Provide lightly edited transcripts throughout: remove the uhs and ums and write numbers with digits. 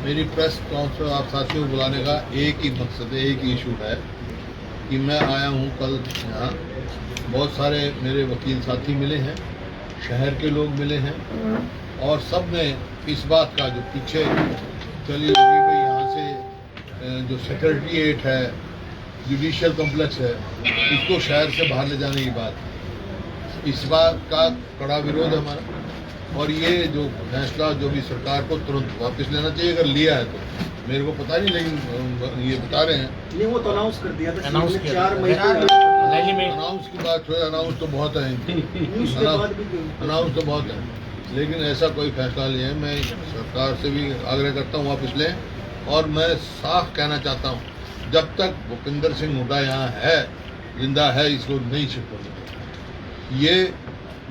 मेरी press conference आप साथियों को बुलाने का एक ही मकसद है, एक ही इशू है कि मैं आया हूँ कल यहाँ, बहुत सारे मेरे वकील साथी मिले हैं, शहर के लोग मिले हैं और सब ने इस बात का जो पीछे चली होगी भाई यहाँ से जो सेक्रेटरीट है, जुडिशियल कॉम्प्लेक्स है, इसको शहर से बाहर ले जाने की बात, इस बात का कड़ा विरोध है हमारा। और ये जो फैसला जो भी सरकार को तुरंत वापस लेना चाहिए, अगर लिया है तो मेरे को पता नहीं, लेकिन ये बता रहे हैं नहीं, वो तो अनाउंस कर दिया था, 4 मई को अनाउंस की बात हुई, अनाउंस तो बहुत है, अनाउंस तो बहुत है, लेकिन ऐसा कोई फैसला नहीं है। मैं सरकार से भी आग्रह करता हूँ वापस लें, और मैं साफ कहना चाहता हूँ जब तक भूपिंदर सिंह हुड्डा यहाँ है, जिंदा है, इसको नहीं छिपाना। ये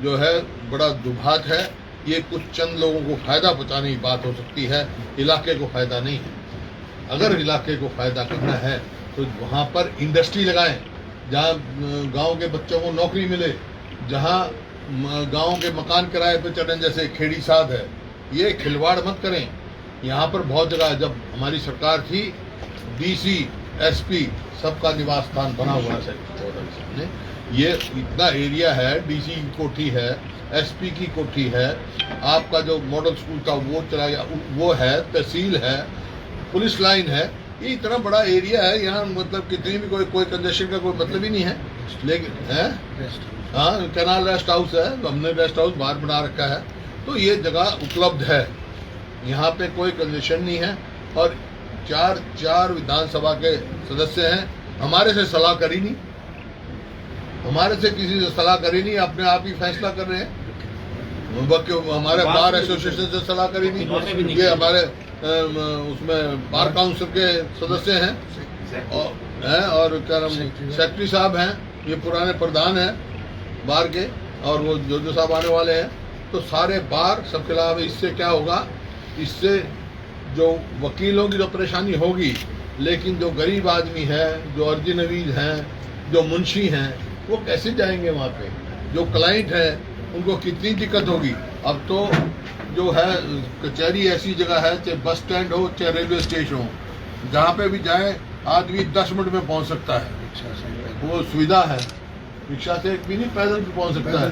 जो है बड़ा दुर्भाग्य है, ये कुछ चंद लोगों को फायदा पहुंचाने की बात हो सकती है, इलाके को फायदा नहीं है। अगर इलाके को फायदा करना है तो वहाँ पर इंडस्ट्री लगाएं, जहाँ गांव के बच्चों को नौकरी मिले, जहाँ गांव के मकान किराए पर चढ़ें, जैसे खेड़ी साध है। ये खिलवाड़ मत करें। यहाँ पर बहुत जगह जब हमारी सरकार थी, डीसी एसपी सबका निवास स्थान बना हुआ है सामने। ये इतना एरिया है, डीसी की कोठी है, एसपी की कोठी है, आपका जो मॉडल स्कूल था वो चला गया, वो है, तहसील है, पुलिस लाइन है। ये इतना बड़ा एरिया है, यहाँ मतलब कितनी भी कोई कंजेशन का कोई मतलब ही नहीं है। लेकिन है हाँ, कैनाल रेस्ट हाउस है, हमने रेस्ट हाउस बाहर बना रखा है, तो ये जगह उपलब्ध है, यहाँ पे कोई कंजेशन नहीं है। और चार विधानसभा के सदस्य हैं, हमारे से सलाह करी नहीं, हमारे से किसी से सलाह करी नहीं, अपने आप ही फैसला कर रहे हैं। हमारे बार एसोसिएशन से सलाह करी नहीं, ये हमारे उसमें बार काउंसिल के सदस्य हैं और क्या नाम सेक्रेटरी साहब हैं, ये पुराने प्रधान हैं बार के, और वो जो साहब आने वाले हैं, तो सारे बार सब खिलाफ। इससे क्या होगा, इससे जो वकीलों की तो परेशानी होगी, लेकिन जो गरीब आदमी है, जो अर्जी नवीज हैं, जो मुंशी हैं, वो कैसे जाएंगे वहाँ पे? जो क्लाइंट है उनको कितनी दिक्कत होगी। अब तो जो है कचहरी ऐसी जगह है, चाहे बस स्टैंड हो चाहे रेलवे स्टेशन हो, जहाँ पे भी जाए आदमी 10 मिनट में पहुँच सकता है, वो सुविधा है। रिक्शा से भी नहीं, पैदल भी पहुँच सकता है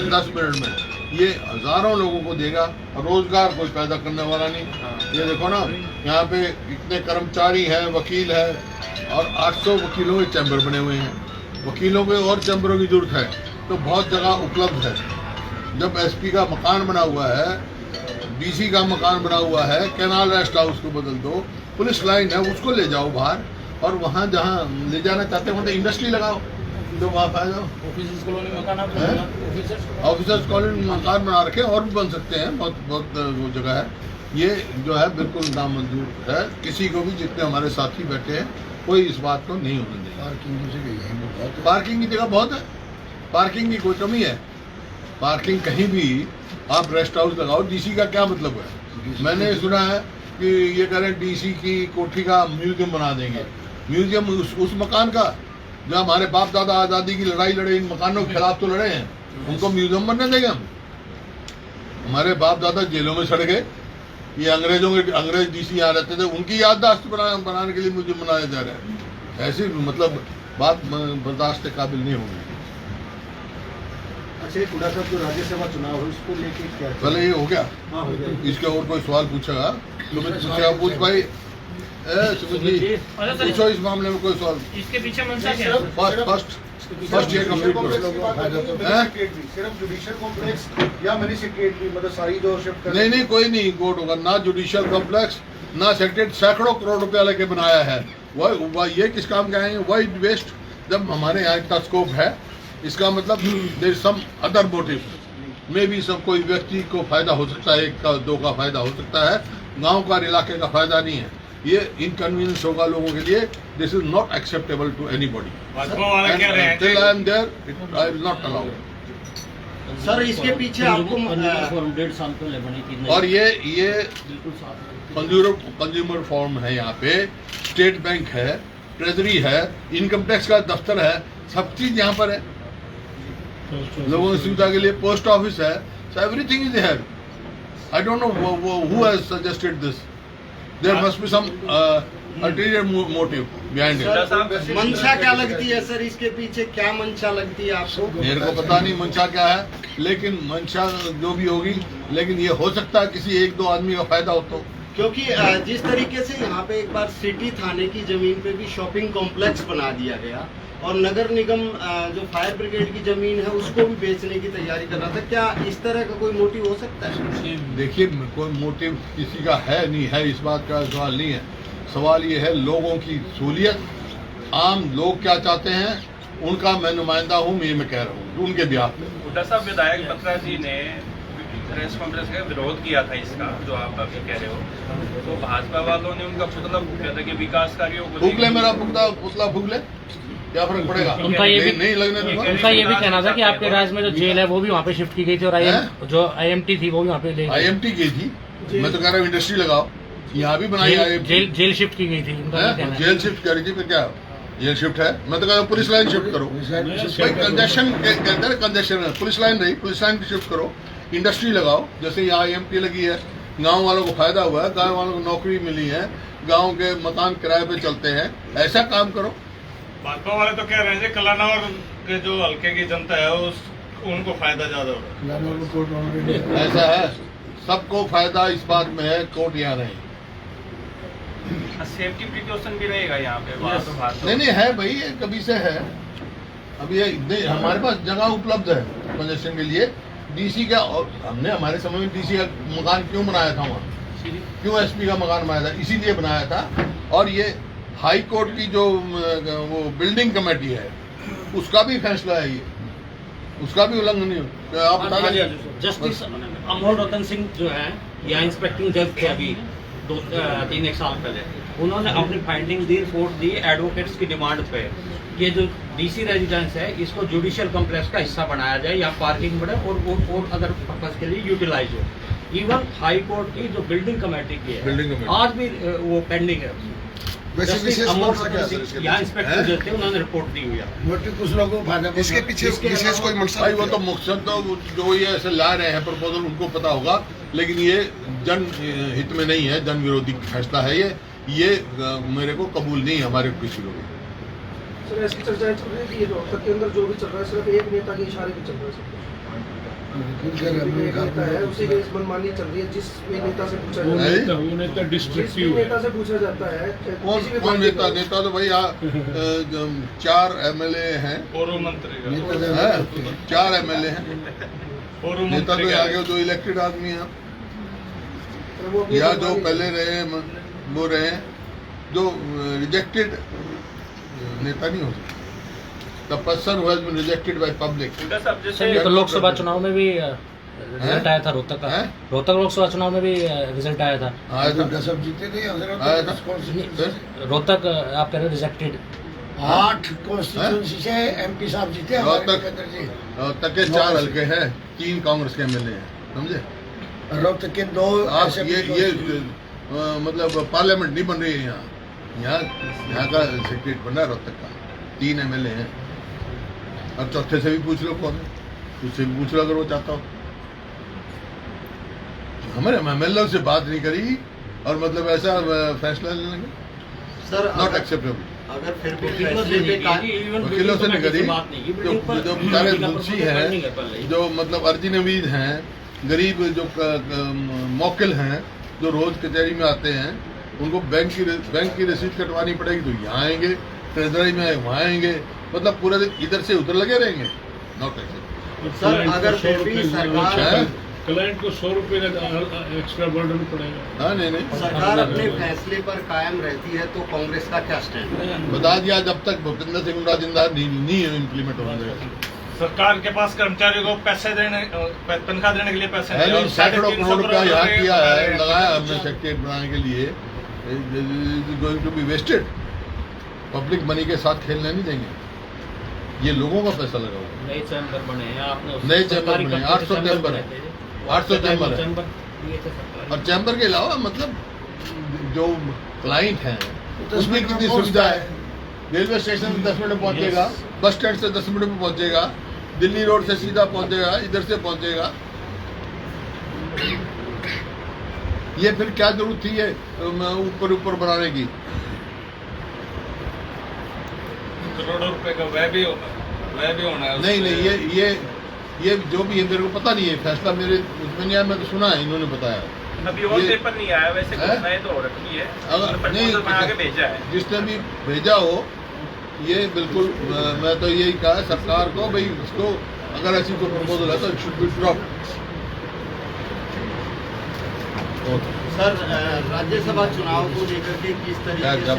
10 मिनट में। ये हजारों लोगों को देगा, रोजगार कोई पैदा करने वाला नहीं। ये देखो ना, यहाँ पे इतने कर्मचारी हैं, वकील है, और 800 वकीलों के चैम्बर बने हुए हैं। वकीलों के और चैम्बरों की जरूरत है, तो बहुत जगह उपलब्ध है। जब एसपी का मकान बना हुआ है, डीसी का मकान बना हुआ है, कैनाल रेस्ट हाउस को बदल दो, पुलिस लाइन है उसको ले जाओ बाहर, और वहाँ जहाँ ले जाना चाहते हैं वहाँ इंडस्ट्री लगाओ, जो वहाँ फायदा हो। ऑफिसर्स कॉलोनी में मकान बना रखे, और भी बन सकते हैं, बहुत वो जगह है। ये जो है बिल्कुल नामंजूर है, किसी को भी, जितने हमारे साथी बैठे हैं, कोई इस बात को नहीं होने देगा। पार्किंग की जगह बहुत है, पार्किंग की कोई कमी है? पार्किंग कहीं भी आप रेस्ट हाउस लगाओ। डीसी का क्या मतलब है? मैंने सुना है कि ये कह रहे हैं डीसी की कोठी का म्यूजियम बना देंगे। म्यूजियम उस मकान का जो हमारे बाप दादा आज़ादी की लड़ाई लड़े, इन मकानों के खिलाफ तो लड़े हैं, उनको म्यूजियम बनने देंगे हम? हमारे बाप दादा जेलों में सड़ गए, ये अंग्रेज डीसी यहाँ रहते थे, उनकी याददाश्त बनाने के लिए म्यूजियम बनाया जा रहा है। ऐसी मतलब बात बर्दाश्त के काबिल नहीं होगी। अच्छा, हुड्डा साहब जो राज्यसभा चुनाव है उसको लेके क्या? पहले ये हो गया, हाँ, हो गया। इसके और कोई सवाल पूछेगा तो मैं पूछेगा, पूछ भाई सुमित जी, पूछो इस मामले में कोई सवाल। इसके पीछे मंशा क्या है? फर्स्ट ये कंप्लीट करो। सिर्फ जुडिशियल कॉम्प्लेक्स या मिनी सेक्रेटरी, मतलब सारी जो शिफ्ट कर? नहीं, कोई नहीं कोर्ट होगा, ना जुडिशियल कॉम्प्लेक्स, ना सेक्रेटरी। सैकड़ों करोड़ रुपया लेके बनाया है, वह ये किस काम के आएंगे? Wide waste. जब हमारे यहाँ इतना स्कोप है, इसका मतलब there is some other motive, मे भी सब कोई व्यक्ति को फायदा हो सकता है, एक का दो का फायदा हो सकता है, गांव का इलाके का फायदा नहीं है। ये इनकन्वीनियंस होगा लोगों के लिए। This is not acceptable to anybody. Till I am there I will not allow. Sir, इसके पीछे आपको 1.5 साल पहले बनी थी, और ये कंज्यूमर फॉर्म है, यहाँ पे स्टेट बैंक है, ट्रेजरी है, इनकम टैक्स का दफ्तर है, सब चीज यहाँ पर है लोगों की सुविधा के लिए। पोस्ट ऑफिस है, so everything is here. I don't know who has suggested this. There must be some ulterior motive behind it. मंशा क्या लगती है सर, इसके पीछे क्या मंशा लगती है आपको? मेरे को पता नहीं मंशा क्या है, लेकिन मंशा जो भी होगी, लेकिन ये हो सकता है किसी एक दो आदमी का फायदा हो तो। क्योंकि जिस तरीके से यहाँ पे एक बार सिटी थाने की जमीन पे भी शॉपिंग कॉम्प्लेक्स बना दिया गया और नगर निगम जो फायर ब्रिगेड की जमीन है उसको भी बेचने की तैयारी कर रहा था, क्या इस तरह का कोई मोटिव हो सकता है? देखिए, कोई मोटिव किसी का है नहीं है, इस बात का सवाल नहीं है। सवाल ये है लोगों की सहूलियत, आम लोग क्या चाहते हैं उनका मैं नुमाइंदा हूँ, ये मैं कह रहा हूँ उनके ब्याह में। हुड्डा साहब, विधायक बत्रा जी ने प्रेस कॉन्फ्रेंस का विरोध किया था इसका, जो आप अभी कह रहे हो, तो भाजपा वालों ने उनका पुतला फूका था कि विकास कार्यों को फूक ले, मेरा पुतला फूक ले, क्या फर्क पड़ेगा? उनका ये भी नहीं लगने दूंगा। उनका ये भी कहना था कि आपके राज्य में जो जेल है वो भी वहाँ पे शिफ्ट की गई थी और जो IMT थी वो भी वहाँ पे ले गई। IMT गई थी, मैं तो कह रहा हूँ इंडस्ट्री लगाओ, यहाँ भी बनाई IMT। जेल शिफ्ट की गई थी, उनका ये कहना है। जेल शिफ्ट करी थी, फिर क्या जेल शिफ्ट है? मैं तो कह रहा हूँ पुलिस लाइन शिफ्ट करो भाई, कंजेशन के अंदर कंजेशन है, पुलिस लाइन रही, पुलिस लाइन की शिफ्ट करो, इंडस्ट्री लगाओ, जैसे यहाँ IMT लगी है, गांव वालों को फायदा हुआ है, गांव वालों को नौकरी मिली है, गांव के मकान किराए पे चलते हैं, ऐसा काम करो। भाजपा वाले तो कह रहे हैं कलानौर के जो हल्के की जनता है उनको फायदा ज्यादा हो रहा है। ऐसा है, सबको फायदा इस बात में है, कोर्ट यहाँ नहीं। सेफ्टी प्रिकॉशन भी रहेगा यहाँ पे, वहाँ तो बात नहीं है भाई, ये कभी से है, अभी ये नहीं, हमारे पास जगह उपलब्ध है कंजेशन के लिए। DC का, और हमने हमारे समय में DC का मकान क्यों बनाया था वहाँ, क्यों SP का मकान बनाया था, इसीलिए बनाया था। और ये हाई कोर्ट की जो वो बिल्डिंग कमेटी है उसका भी फैसला है, ये उसका भी उल्लंघन नहीं हो। आप बता दें, जस्टिस अमोल रतन सिंह जो है यहाँ इंस्पेक्टिंग जज थे अभी 3-1 साल पहले, उन्होंने अपनी फाइंडिंग दी, रिपोर्ट दी एडवोकेट्स की डिमांड पे, ये जो DC रेजिडेंस है इसको जुडिशियल कॉम्प्लेक्स का हिस्सा बनाया जाए या पार्किंग बढ़े और अदर पर्पज के लिए यूटिलाइज हो। इवन हाई कोर्ट की जो बिल्डिंग कमेटी की है बिल्डिंग कमेटी आज भी वो पेंडिंग है। यहाँ इंस्पेक्टर जो थे उन्होंने रिपोर्ट दी हुई है। कुछ लोगों को इसके पीछे विशेष कोई मंशा भाई वो तो मकसद तो जो ये ऐसे ला रहे हैं प्रपोजल उनको पता होगा, लेकिन ये जन हित में नहीं है, जन विरोधी फैसला है ये मेरे को कबूल नहीं है हमारे किसी को। सर ऐसी चर्चाएं चल रही है कि ये रोहतक के अंदर जो भी चल रहा है सिर्फ एक नेता के इशारे पे चल रहा है सब कुछ। एक नेता है उसी की मनमानी चल रही है, जिस भी नेता से पूछा जाता है, जिस भी नेता से पूछा जाता है, कौन नेता तो भाई 4 MLA हैं, पूर्व मंत्री 4 MLA हैं, नेता तो आगे जो इलेक्टेड आदमी है या जो पहले रहे वो रहे, जो रिजेक्टेड नेता नहीं हो सकता। The person who has been rejected by public. Sir तो लोकसभा चुनाव में भी रिजल्ट आया था रोहतक का, रोहतक लोकसभा चुनाव में भी रिजल्ट आया था। सब जीते नहीं, आया था। रोहतक आप कह रहे रिजेक्टेड 8 कॉन्स्टिट्यूंसी से MP साहब जीते। रोहतक के 4 हल्के हैं, 3 कांग्रेस के MLA हैं, समझे? रोहतक के 2 आप ये मतलब पार्लियामेंट नहीं बन रही है यहाँ का सेक्रेटरी बन रहा है रोहतक का, 3 MLA हैं। और चौथे से भी पूछ लो कौन है, उससे भी पूछ लो अगर वो चाहता हो। हमारे MLA से बात नहीं करी और मतलब ऐसा फैसला ले लेंगे, सर नॉट एक्सेप्टेबल। अगर फिर भी फैसले पे वकीलों से नहीं करी, जो बेचारे मुंशी हैं, जो मतलब अर्जी नवीद हैं, गरीब जो मौकिल हैं, जो रोज कचहरी में आते हैं, उनको बैंक की रसीद कटवानी पड़ेगी तो यहाँ आएंगे, ट्रेजरी में वहाँ आएंगे, मतलब पूरा दिन इधर से उधर लगे रहेंगे। Not acceptable. सर अगर फिर भी सरकार क्लाइंट को 100 रुपए का एक्स्ट्रा बर्डन पड़ेगा। हाँ नहीं सरकार अपने फैसले पर कायम रहती है तो कांग्रेस का क्या स्टैंड है? बता दिया, जब तक भूपेंद्र सिंह हुड्डा जिंदा नहीं इम्प्लीमेंट होने देगा। सरकार के पास कर्मचारियों को पैसे देने, तनख्वाह देने के लिए पैसे है नहीं, सैकड़ों करोड़ रुपया यहाँ किया है, लगाया हमने सेक्रेटरी बनाने के लिए, going to be wasted. Public money के साथ खेलने नहीं देंगे, ये लोगों का पैसा लगा हुआ। नए चैम्बर बने हैं आपने, नए चैम्बर बने, 800 चैम्बर है, 800 चैम्बर है। और चैम्बर के अलावा मतलब जो क्लाइंट हैं उसमें कितनी सुविधा है, रेलवे स्टेशन से 10 मिनट में पहुंचेगा, बस स्टैंड से 10 मिनट में पहुंचेगा, दिल्ली रोड से सीधा पहुंचेगा, इधर से पहुंचेगा। ये फिर क्या जरूरत थी ये ऊपर ऊपर बनाने की? करोड़ों रुपए का वह भी होना है। नहीं नहीं, ये जो भी है मेरे को पता नहीं है, फैसला मेरे उसमें नहीं आया, मैं तो सुना है इन्होंने बताया। अभी और पेपर नहीं आया, वैसे घोषणाएं तो हो रखी है, अगर नहीं बना के भेजा है। जिसने भी भेजा हो, ये बिल्कुल मैं तो यही कहा है सरकार को, भाई इसको अगर ऐसी कोई प्रपोजल है तो it should be drop. Sir Rajya Sabha चुनाव को लेकर के किस तरीके से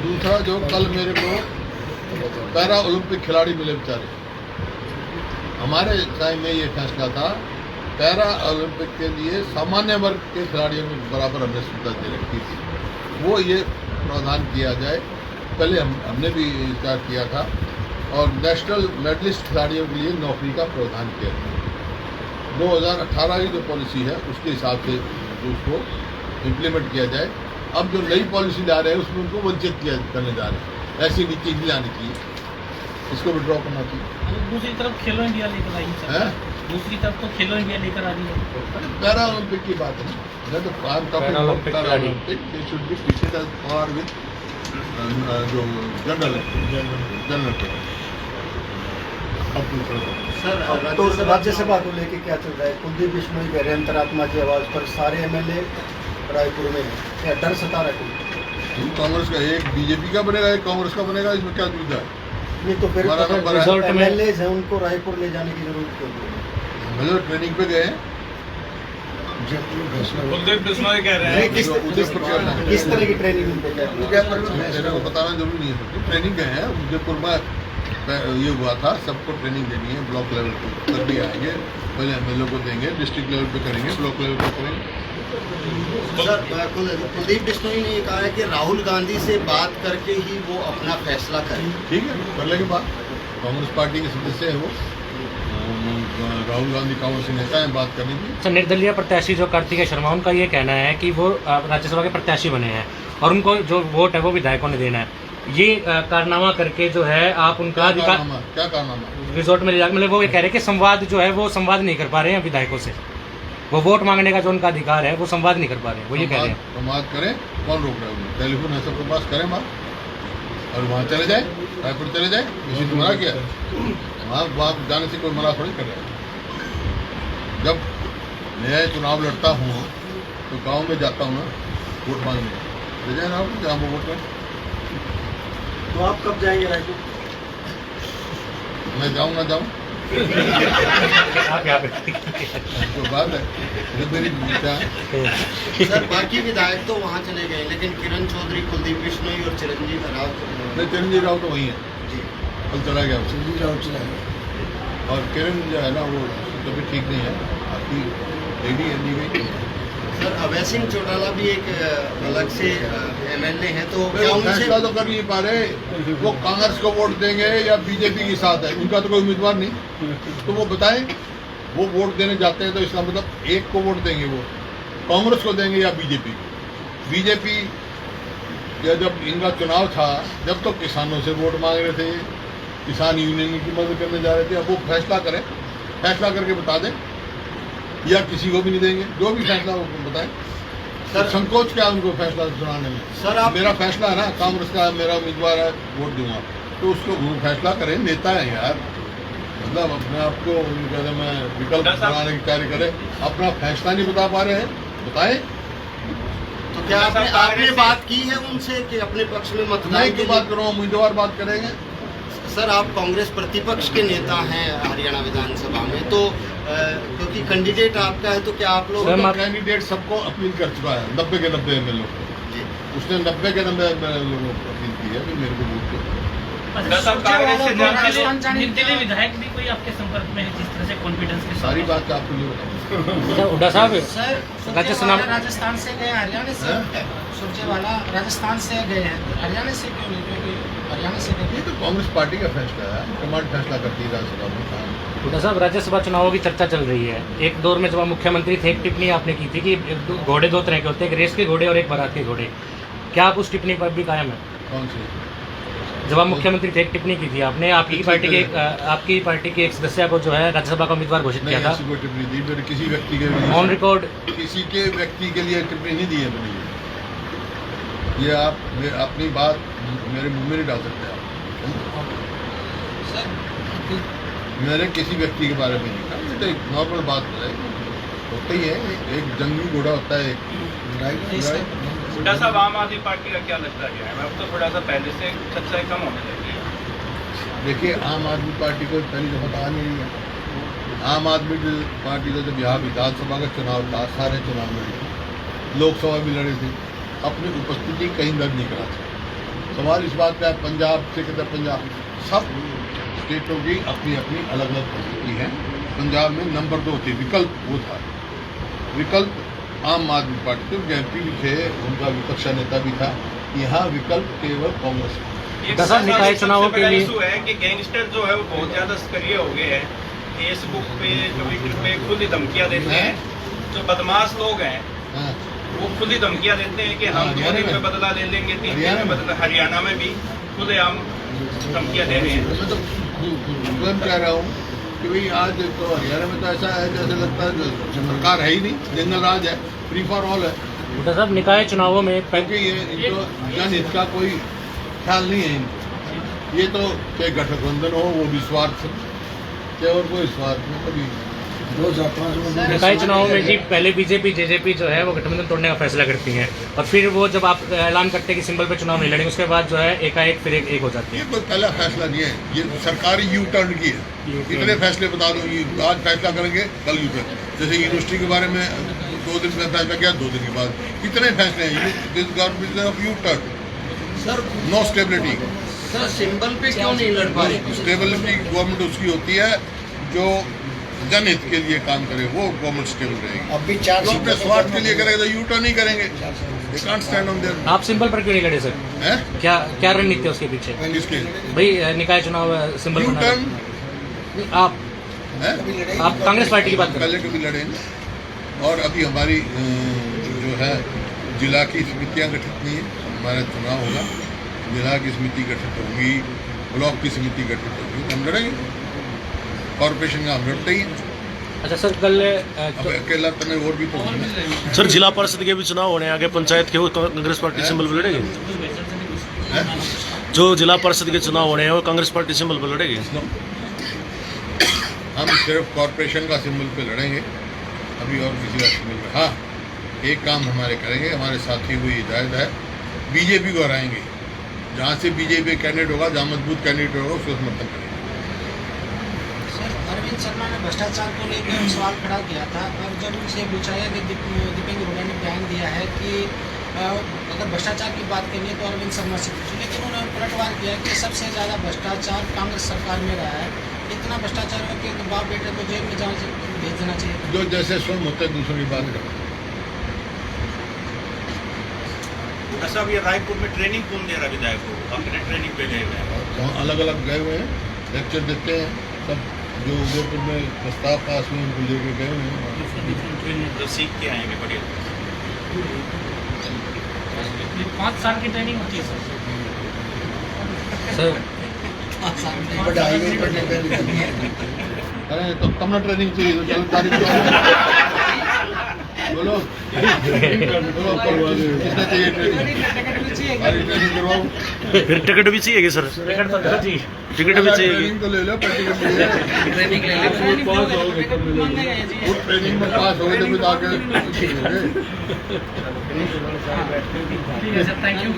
दूसरा जो कल मेरे को पैरा ओलंपिक खिलाड़ी मिले बेचारे, हमारे टाइम में ये फैसला था पैरा ओलंपिक के लिए सामान्य वर्ग के खिलाड़ियों में बराबर हमने सुविधा दे रखी थी, वो ये प्रावधान किया जाए। पहले हमने भी स्टार्ट किया था और नेशनल मेडलिस्ट खिलाड़ियों के लिए नौकरी का प्रावधान किया था। 2018 की जो पॉलिसी है उसके हिसाब से उसको इम्प्लीमेंट किया जाए। अब जो नई पॉलिसी ला रहे हैं उसमें उनको वंचित करने जा रहे हैं, ऐसी नीति नहीं लानी चाहिए, इसको विड्रॉ करना चाहिए। दूसरी तरफ खेलो इंडिया लेकर आई है, दूसरी तरफ तो खेलो इंडिया लेकर आ रही है। पैरा ओलंपिक की बात है, मैं तो para Olympic they should be treated as par with जो जनरल सर तो राज्यसभा को लेके क्या चल रहा है? कुलदीप बिश्नोई कह रहे हैं अंतरात्मा की आवाज पर सारे एमएलए रायपुर में हैं। क्या डर सता रहा है? कांग्रेस का एक बीजेपी का बनेगा, एक कांग्रेस का बनेगा, इसमें क्या दुविधा है? नहीं तो फिर हमारा नंबर है। एमएलए हैं उनको रायपुर ले जाने की जरूरत क्यों है? हम लोग ट्रेनिंग पे गए हैं। कुलदीप बिश्नोई कह रहे हैं किस तरह की ट्रेनिंग उनको मेरे को बताना जरूरी नहीं है, ट्रेनिंग गए हैं उदयपुर में ये हुआ था, सबको ट्रेनिंग देनी है। ब्लॉक लेवल पे तक भी आएंगे, पहले एमएलए को देंगे, डिस्ट्रिक्ट लेवल पे करेंगे, ब्लॉक लेवल पे करेंगे। सर कुलदीप बिश्नोई ने कहा है कि राहुल गांधी से बात करके ही वो अपना फैसला करें। ठीक है, कर लेंगे बात। कांग्रेस पार्टी के सदस्य है वो, राहुल गांधी कांग्रेस के नेता है, बात करने की। सर निर्दलीय प्रत्याशी जो कार्तिकेय शर्मा, उनका ये कहना है कि वो राज्यसभा के प्रत्याशी बने हैं और उनको जो वोट है वो विधायकों ने देना है। ये कारनामा करके जो है आप उनका क्या कारनामा? रिजोर्ट में ले जाकर, मतलब वो ये कह रहे हैं कि संवाद जो है वो संवाद नहीं कर पा रहे हैं विधायकों से, वो वोट मांगने का जो उनका अधिकार है वो संवाद नहीं कर पा रहे हैं, वो ये कह रहे हैं। संवाद करें, कौन रोक रहा है उन्हें? टेलीफोन है सबके पास, करें बात और वहाँ चले जाए, रायपुर चले जाए, किसी ने मना किया? वहाँ जाने से कोई मना थोड़ी कर रहा है। जब मैं चुनाव लड़ता हूँ तो गाँव में जाता हूँ ना वोट मांगने, ले जाए ना जहाँ वो वोट में। तो आप कब जाएंगे रायपुर? मैं जाऊँ ना जाऊँ आप यहाँ पे कोई बात है, ये मेरी भूमिका है। सर बाकी विधायक तो वहाँ चले गए, लेकिन किरण चौधरी, कुलदीप बिश्नोई और चिरंजीव राव नहीं, चिरंजीव राव तो वही है, जी कल चला गया चिरंजीव राव चला गया। और किरण जो है ना वो कभी ठीक नहीं है, आपकी लेडी है नहीं गई। सर अभय सिंह चौटाला भी एक अलग से एमएलए हैं, तो क्या वो उनसे फैसला तो कर नहीं पा रहे, वो कांग्रेस को वोट देंगे या बीजेपी के साथ है, उनका तो कोई उम्मीदवार नहीं, तो वो बताएं। वो वोट देने जाते हैं तो इसका मतलब एक को वोट देंगे, वो कांग्रेस को देंगे या बीजेपी को। बीजेपी जब इनका चुनाव था, जब तो किसानों से वोट मांग रहे थे, किसान यूनियन की मदद करने जा रहे थे। अब वो फैसला करें, फैसला करके बता दें, या किसी को भी नहीं देंगे, जो भी फैसला वो बताएं। सर संकोच क्या उनको फैसला सुनाने में? सर आप मेरा फैसला है ना, कांग्रेस का मेरा उम्मीदवार है, वोट दूंगा, तो उसको वो फैसला करें। नेता है यार, मतलब अपने आप को कहते मैं विकल्प बनाने की तैयारी करें, अपना फैसला नहीं बता पा रहे हैं, बताएं। तो क्या आपने बात की है उनसे कि अपने पक्ष में मतदान नहीं की क्यों बात करूँ, उम्मीदवार बात करेंगे। सर आप कांग्रेस प्रतिपक्ष के नेता हैं हरियाणा विधानसभा में, तो क्योंकि कैंडिडेट आपका है, तो क्या आप लोग कैंडिडेट सबको अपील कर चुका है, 90 के 90 एमएलए को। उसने 90 के 90 एमएलए को अपील की है कि मेरे को वोट दो। निर्दलीय विधायक भी कोई आपके संपर्क में है, जिस तरह से कॉन्फिडेंस के सारी बात आपको नहीं बताऊँ। हुड्डा साहब सर राजस्थान से गए, हरियाणा से सुरजेवाला राजस्थान से गए हैं, हरियाणा से क्यों नहीं? क्योंकि हरियाणा से ये तो कांग्रेस पार्टी का फैसला है, कमांड फैसला करती है राज्यसभा में। हुड्डा साहब राज्यसभा चुनावों की चर्चा चल रही है। एक दौर में जब आप मुख्यमंत्री थे, एक टिप्पणी आपने की थी कि घोड़े दो तरह के होते हैं, एक रेस के घोड़े और एक बारात के घोड़े। क्या आप उस टिप्पणी पर भी कायम है? कौन सी? जब आप मुख्यमंत्री थे एक टिप्पणी की थी आपने, आपकी पार्टी के एक सदस्य को जो है राज्यसभा का उम्मीदवार घोषित किया था। किसी को टिप्पणी दी मैंने, किसी व्यक्ति के ऑन रिकॉर्ड किसी के व्यक्ति के लिए टिप्पणी नहीं दी है मैंने। ये आप अपनी बात मेरे मुंह में नहीं डाल सकते आप। मैंने किसी व्यक्ति के बारे में नहीं कहा, ये तो एक नॉर्मल बात है, होता ही है। एक जंगली घोड़ा होता है, एक छोटा सा आम आदमी पार्टी का क्या लगता है? अब तो थोड़ा सा पहले से चर्चाएं कम होने लगी है। देखिए, आम आदमी पार्टी को पहली दफा तो आ नहीं रही है। आम आदमी पार्टी का जब यहाँ विधानसभा का चुनाव था, सारे चुनाव लड़े, लोकसभा भी लड़े थे, अपनी उपस्थिति कहीं दर्ज नहीं करा सकते। सवाल इस बात का, पंजाब से कहते पंजाब, सब स्टेटों की अपनी अपनी अलग अलग परिस्थिति है। पंजाब में नंबर 2 थी, विकल्प वो था, विकल्प आम आदमी पार्टी थे, जयंती भी थे, उनका विपक्ष नेता भी था। यहाँ विकल्प केवल कांग्रेस है। दशा निकाय चुनावों के लिए इशू है कि गैंगस्टर जो है वो बहुत ज्यादा सक्रिय हो गए हैं। फेसबुक पे, ट्विटर पे खुद ही धमकियां देते हैं। जो बदमाश लोग हैं हाँ। वो खुद ही धमकियां देते हैं कि हम 2 दिन में बदला ले लेंगे, 3 दिन में बदला। हरियाणा में भी खुलेआम धमकियां दे रहे हैं। मैं तो स्वयं कह रहा हूँ कि भाई आज तो हरियाणा में तो ऐसा है जैसे लगता है सरकार है ही नहीं, जंगल राज है, फ्री फॉर ऑल है। बूटा साहब, निकाय चुनावों में क्योंकि ये इनको जनहित का कोई ख्याल नहीं है इनको। ये तो चाहे गठबंधन हो, वो भी स्वार्थ, चाहे और कोई स्वार्थ में कभी निकाय चुनावों में जी पहले बीजेपी जेजेपी जो है वो गठबंधन तोड़ने का फैसला करती हैं, और फिर वो जब आप ऐलान करते हैं कि सिंबल पे चुनाव नहीं लड़ेंगे, उसके बाद जो है एकाएक फिर एक हो जाती है। ये कोई पहला फैसला नहीं है, ये सरकारी यू टर्न की है। इतने फैसले बता दो, ये आज फैसला करेंगे, कल यू टर्न। जैसे यूनिवर्सिटी के बारे में 2 दिन में फैसला किया, 2 दिन के बाद कितने फैसले हैं। This government of U turn, sir no stability. Sir symbol पे क्यों नहीं लड़ पा रही? स्टेबिलिटी गवर्नमेंट उसकी होती है जो जनहित के लिए काम करे, वो गवर्नमेंट स्टेबल रहेगी। अब भी 4 जो अपने स्वार्थ के लिए करेगा तो यू टर्न नहीं करेंगे। They can't stand on their। आप सिंबल पर क्यों नहीं लड़े सर? हैं? क्या रणनीति है उसके पीछे? किसके? भाई निकाय चुनाव सिंबल यू बना टर्न रहे। है। आप कांग्रेस पार्टी की बात कर रहे पहले कभी लड़े नहीं, और अभी हमारी जो है जिला की समितियां गठित नहीं है। हमारा चुनाव होगा, जिला की समिति गठित होगी, ब्लॉक की समिति गठित होगी, हम लड़ेंगे। कॉर्पोरेशन का हम लड़ते ही हैं। अच्छा सर, कल अब अकेला तने और भी तो होंगे। सर जिला परिषद के भी चुनाव होने आगे, पंचायत के वो कांग्रेस पार्टी सिंबल पर लड़ेगी। हैं? जो जिला परिषद के चुनाव होने हैं वो कांग्रेस पार्टी सिंबल पर लड़ेगी। हम सिर्फ कॉर्पोरेशन का सिंबल पे लड़ेंगे, अभी और किसी का सिंबल पे। हाँ, एक काम हमारे करेंगे, हमारे साथी को हिदायत है, बीजेपी को हराएंगे। जहाँ से बीजेपी कैंडिडेट होगा, जहाँ मजबूत कैंडिडेट होगा, उसको समर्थन करेंगे। सर अरविंद शर्मा ने भ्रष्टाचार को लेकर सवाल खड़ा किया था, और जब उनसे पूछा है कि दीपेंद्र हुड्डा ने बयान दिया है कि अगर भ्रष्टाचार की बात करनी है तो अरविंद शर्मा से पूछिए, लेकिन उन्होंने पलटवार किया कि सबसे ज़्यादा भ्रष्टाचार कांग्रेस सरकार में रहा है। इतना भ्रष्टाचार हो कि बाप बेटे को जेल में भेज देना चाहिए। जो जैसे स्वयं होते हैं दूसरों की बात करते हैं। अच्छा, ये रायपुर में ट्रेनिंग कौन दे रहा विधायक को? अपने ट्रेनिंग पे गए हुए हैं, वहाँ अलग अलग गए हुए हैं, लेक्चर देते हैं। सब जो उदयपुर में प्रस्ताव पास हुए उनको लेके गए हुए हैं। जो सीख के आएंगे। बढ़िया। 5 साल की ट्रेनिंग होती है सर। अरे तो તમને ટ્રેનિંગ चाहिए तो चलो तारीख बोलो बोलो करवा दे। कितना चाहिए ट्रेनिंग? सारी ट्रेनिंग करवाओ। फिर टिकट भी चाहिए सर? टिकट तो दो जी। टिकट भी चाहिए। ट्रेनिंग तो ले लो, टिकट ले लो। ट्रेनिंग ले लें, पास हो गए, वो ट्रेनिंग में पास हो गए तो फिर आगे थैंक यू।